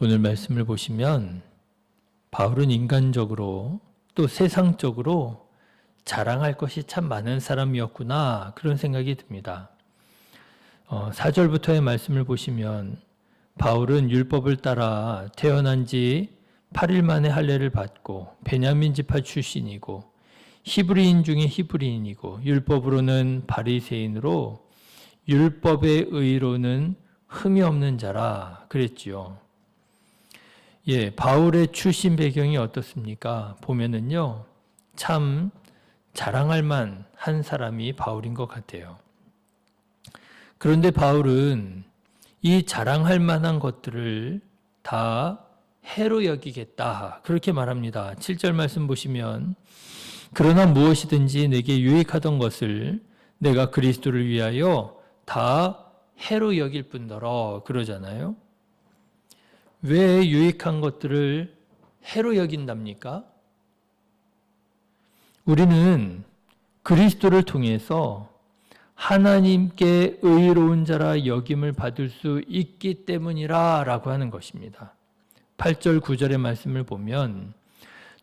오늘 말씀을 보시면 바울은 인간적으로 또 세상적으로 자랑할 것이 참 많은 사람이었구나 그런 생각이 듭니다. 4절부터의 말씀을 보시면 바울은 율법을 따라 태어난 지 8일 만에 할례를 받고 베냐민 지파 출신이고 히브리인 중에 히브리인이고 율법으로는 바리새인으로 율법의 의로는 흠이 없는 자라 그랬지요. 바울의 출신 배경이 어떻습니까? 보면은요, 참 자랑할 만한 사람이 바울인 것 같아요. 그런데 바울은 이 자랑할 만한 것들을 다 해로 여기겠다. 그렇게 말합니다. 7절 말씀 보시면 그러나 무엇이든지 내게 유익하던 것을 내가 그리스도를 위하여 다 해로 여길 뿐더러 그러잖아요. 왜 유익한 것들을 해로 여긴답니까? 우리는 그리스도를 통해서 하나님께 의로운 자라 여김을 받을 수 있기 때문이라 라고 하는 것입니다. 8절 9절의 말씀을 보면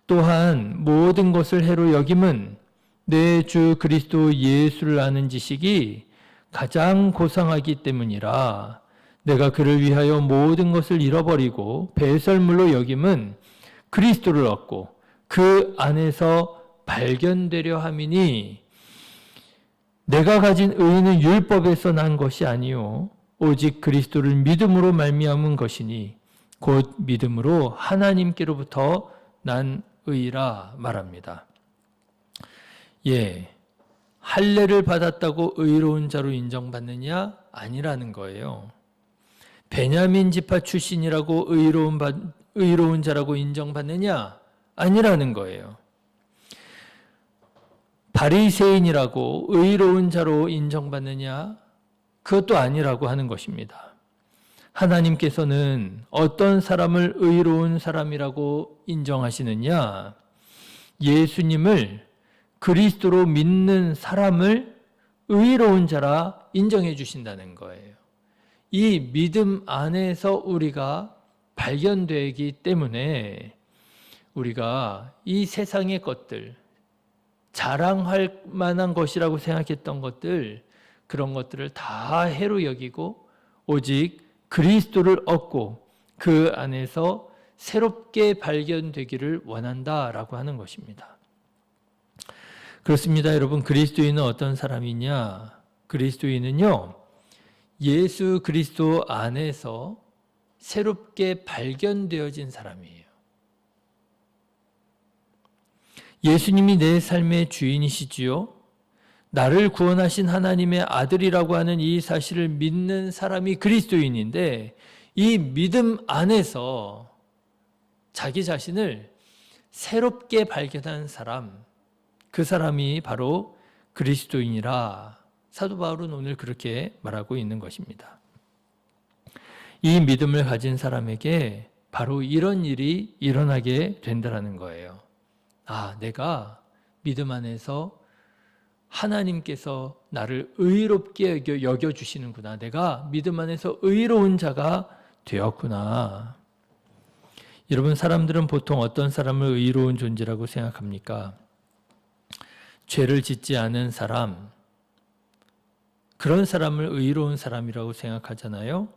또한 모든 것을 해로 여김은 내 주 그리스도 예수를 아는 지식이 가장 고상하기 때문이라 내가 그를 위하여 모든 것을 잃어버리고 배설물로 여김은 그리스도를 얻고 그 안에서 발견되려 함이니 내가 가진 의는 율법에서 난 것이 아니요 오직 그리스도를 믿음으로 말미암은 것이니 곧 믿음으로 하나님께로부터 난 의라 말합니다. 할례를 받았다고 의로운 자로 인정받느냐? 아니라는 거예요. 베냐민 지파 출신이라고 의로운 자라고 인정받느냐? 아니라는 거예요. 바리새인이라고 의로운 자로 인정받느냐? 그것도 아니라고 하는 것입니다. 하나님께서는 어떤 사람을 의로운 사람이라고 인정하시느냐? 예수님을 그리스도로 믿는 사람을 의로운 자라 인정해 주신다는 거예요. 이 믿음 안에서 우리가 발견되기 때문에 우리가 이 세상의 것들, 자랑할 만한 것이라고 생각했던 것들, 그런 것들을 다 해로 여기고 오직 그리스도를 얻고 그 안에서 새롭게 발견되기를 원한다라고 하는 것입니다. 그렇습니다, 여러분. 그리스도인은 어떤 사람이냐? 그리스도인은요, 예수 그리스도 안에서 새롭게 발견되어진 사람이에요. 예수님이 내 삶의 주인이시지요. 나를 구원하신 하나님의 아들이라고 하는 이 사실을 믿는 사람이 그리스도인인데 이 믿음 안에서 자기 자신을 새롭게 발견한 사람, 그 사람이 바로 그리스도인이라 사도 바울은 오늘 그렇게 말하고 있는 것입니다. 이 믿음을 가진 사람에게 바로 이런 일이 일어나게 된다는 거예요. 내가 믿음 안에서 하나님께서 나를 의롭게 여겨주시는구나. 내가 믿음 안에서 의로운 자가 되었구나. 여러분, 사람들은 보통 어떤 사람을 의로운 존재라고 생각합니까? 죄를 짓지 않은 사람, 그런 사람을 의로운 사람이라고 생각하잖아요.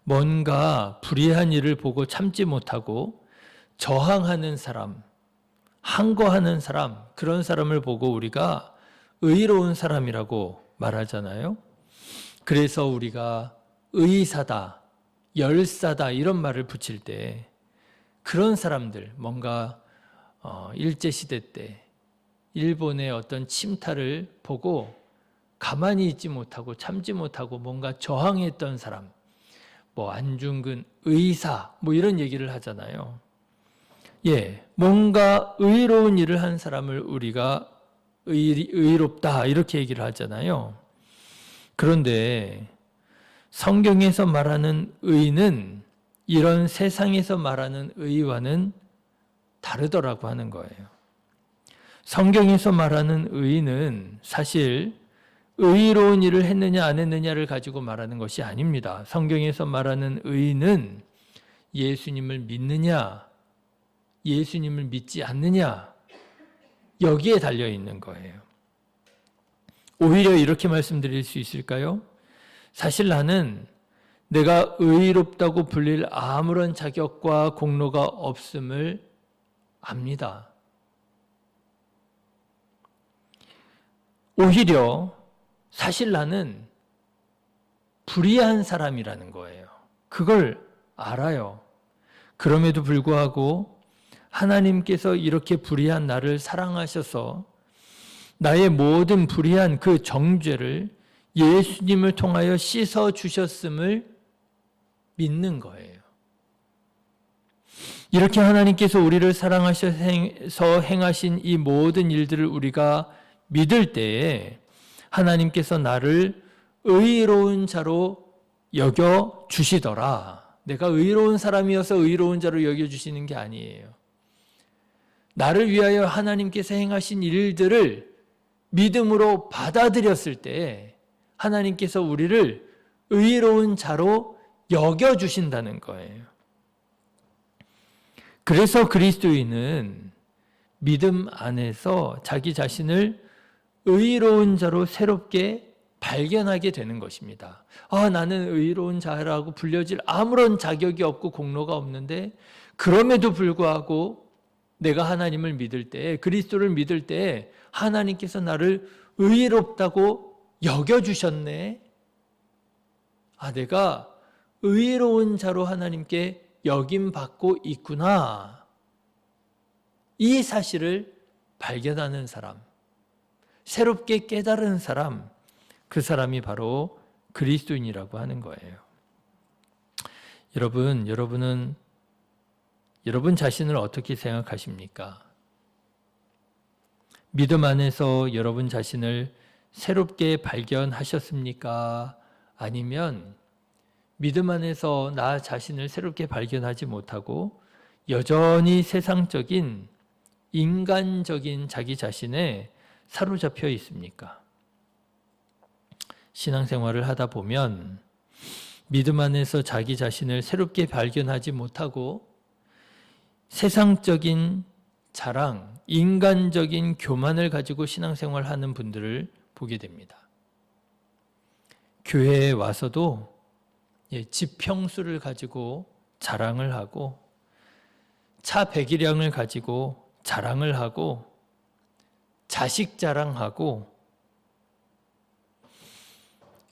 뭔가 불의한 일을 보고 참지 못하고 저항하는 사람, 항거하는 사람, 그런 사람을 보고 우리가 의로운 사람이라고 말하잖아요. 그래서 우리가 의사다, 열사다 이런 말을 붙일 때 그런 사람들, 뭔가 일제시대 때 일본의 어떤 침탈을 보고 가만히 있지 못하고 참지 못하고 뭔가 저항했던 사람, 안중근 의사 이런 얘기를 하잖아요. 뭔가 의로운 일을 한 사람을 우리가 의롭다 이렇게 얘기를 하잖아요. 그런데 성경에서 말하는 의는 이런 세상에서 말하는 의와는 다르더라고 하는 거예요. 성경에서 말하는 의는 사실 의로운 일을 했느냐 안 했느냐를 가지고 말하는 것이 아닙니다. 성경에서 말하는 의는 예수님을 믿느냐, 예수님을 믿지 않느냐, 여기에 달려 있는 거예요. 오히려 이렇게 말씀드릴 수 있을까요? 사실 나는 내가 의롭다고 불릴 아무런 자격과 공로가 없음을 압니다. 오히려 사실 나는 불의한 사람이라는 거예요. 그걸 알아요. 그럼에도 불구하고 하나님께서 이렇게 불의한 나를 사랑하셔서 나의 모든 불의한 그 정죄를 예수님을 통하여 씻어 주셨음을 믿는 거예요. 이렇게 하나님께서 우리를 사랑하셔서 행하신 이 모든 일들을 우리가 믿을 때에 하나님께서 나를 의로운 자로 여겨 주시더라. 내가 의로운 사람이어서 의로운 자로 여겨 주시는 게 아니에요. 나를 위하여 하나님께서 행하신 일들을 믿음으로 받아들였을 때 하나님께서 우리를 의로운 자로 여겨주신다는 거예요. 그래서 그리스도인은 믿음 안에서 자기 자신을 의로운 자로 새롭게 발견하게 되는 것입니다. 나는 의로운 자라고 불려질 아무런 자격이 없고 공로가 없는데 그럼에도 불구하고 내가 하나님을 믿을 때, 그리스도를 믿을 때 하나님께서 나를 의롭다고 여겨주셨네. 내가 의로운 자로 하나님께 여김받고 있구나. 이 사실을 발견하는 사람, 새롭게 깨달은 사람, 그 사람이 바로 그리스도인이라고 하는 거예요. 여러분은 여러분 자신을 어떻게 생각하십니까? 믿음 안에서 여러분 자신을 새롭게 발견하셨습니까? 아니면 믿음 안에서 나 자신을 새롭게 발견하지 못하고 여전히 세상적인 인간적인 자기 자신에 사로잡혀 있습니까? 신앙생활을 하다 보면 믿음 안에서 자기 자신을 새롭게 발견하지 못하고 세상적인 자랑, 인간적인 교만을 가지고 신앙생활하는 분들을 보게 됩니다. 교회에 와서도 집 평수를 가지고 자랑을 하고 차 100일량을 가지고 자랑을 하고 자식 자랑하고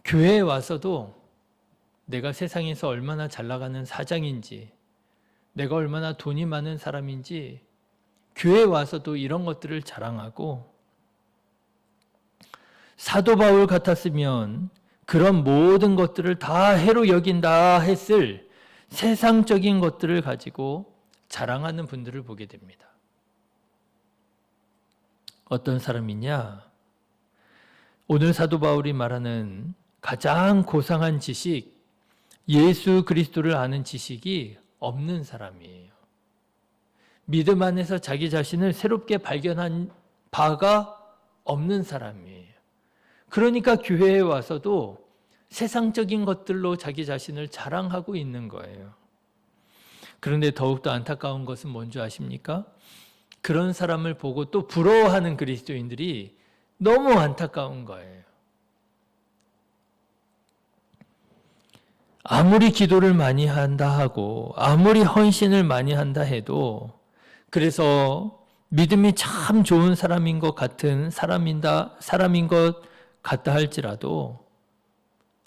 교회에 와서도 내가 세상에서 얼마나 잘 나가는 사장인지 내가 얼마나 돈이 많은 사람인지 교회에 와서도 이런 것들을 자랑하고 사도 바울 같았으면 그런 모든 것들을 다 해로 여긴다 했을 세상적인 것들을 가지고 자랑하는 분들을 보게 됩니다. 어떤 사람이냐? 오늘 사도 바울이 말하는 가장 고상한 지식, 예수 그리스도를 아는 지식이 없는 사람이에요. 믿음 안에서 자기 자신을 새롭게 발견한 바가 없는 사람이에요. 그러니까 교회에 와서도 세상적인 것들로 자기 자신을 자랑하고 있는 거예요. 그런데 더욱더 안타까운 것은 뭔지 아십니까? 그런 사람을 보고 또 부러워하는 그리스도인들이 너무 안타까운 거예요. 아무리 기도를 많이 한다 하고 아무리 헌신을 많이 한다 해도 그래서 믿음이 참 좋은 사람인 것 같은 사람인 것 같다 할지라도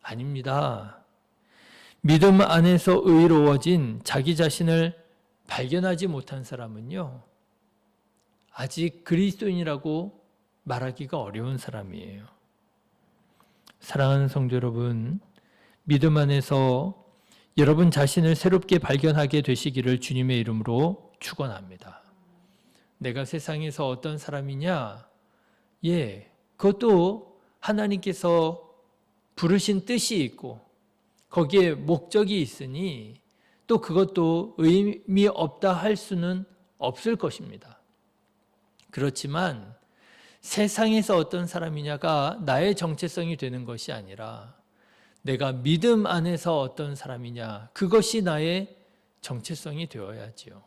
아닙니다. 믿음 안에서 의로워진 자기 자신을 발견하지 못한 사람은요, 아직 그리스도인이라고 말하기가 어려운 사람이에요. 사랑하는 성도 여러분, 믿음 안에서 여러분 자신을 새롭게 발견하게 되시기를 주님의 이름으로 축원합니다. 내가 세상에서 어떤 사람이냐? 그것도 하나님께서 부르신 뜻이 있고 거기에 목적이 있으니 또 그것도 의미 없다 할 수는 없을 것입니다. 그렇지만 세상에서 어떤 사람이냐가 나의 정체성이 되는 것이 아니라 내가 믿음 안에서 어떤 사람이냐, 그것이 나의 정체성이 되어야지요.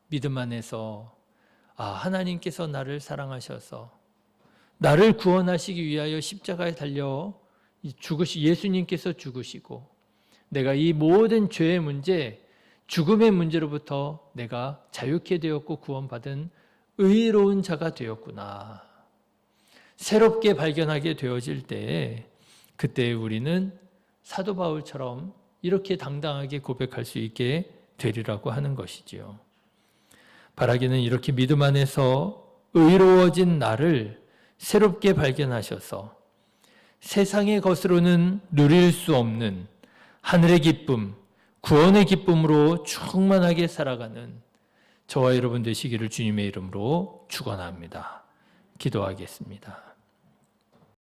믿음 안에서 하나님께서 나를 사랑하셔서 나를 구원하시기 위하여 십자가에 달려 예수님께서 죽으시고 내가 이 모든 죄의 문제, 죽음의 문제로부터 내가 자유케 되었고 구원받은 의로운 자가 되었구나. 새롭게 발견하게 되어질 때에 그때 우리는 사도 바울처럼 이렇게 당당하게 고백할 수 있게 되리라고 하는 것이지요. 바라기는 이렇게 믿음 안에서 의로워진 나를 새롭게 발견하셔서 세상의 것으로는 누릴 수 없는 하늘의 기쁨, 구원의 기쁨으로 충만하게 살아가는 저와 여러분 되시기를 주님의 이름으로 축원합니다. 기도하겠습니다.